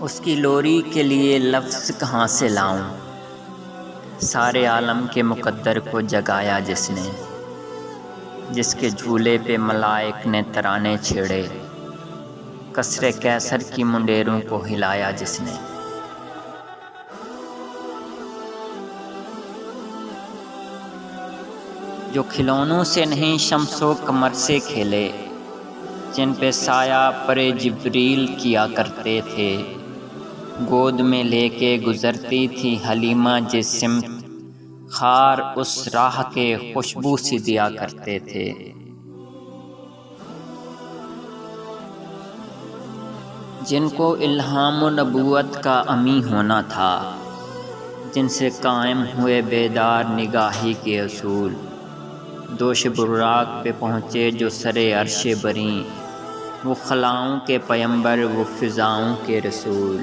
اس کی لوری کے لیے لفظ کہاں سے لاؤں، سارے عالم کے مقدر کو جگایا جس نے، جس کے جھولے پہ ملائک نے ترانے چھیڑے، قصر قیصر کی منڈیروں کو ہلایا جس نے۔ جو کھلونوں سے نہیں شمس و قمر سے کھیلے، جن پہ سایہ پرے جبریل کیا کرتے تھے، گود میں لے کے گزرتی تھی حلیمہ جس سمت، خار اس راہ کے خوشبو سی دیا کرتے تھے۔ جن کو الہام و نبوت کا امی ہونا تھا، جن سے قائم ہوئے بیدار نگاہی کے اصول، دوش براق پہ پہنچے جو سرے عرش بریں، وہ خلاؤں کے پیمبر وہ فضاؤں کے رسول۔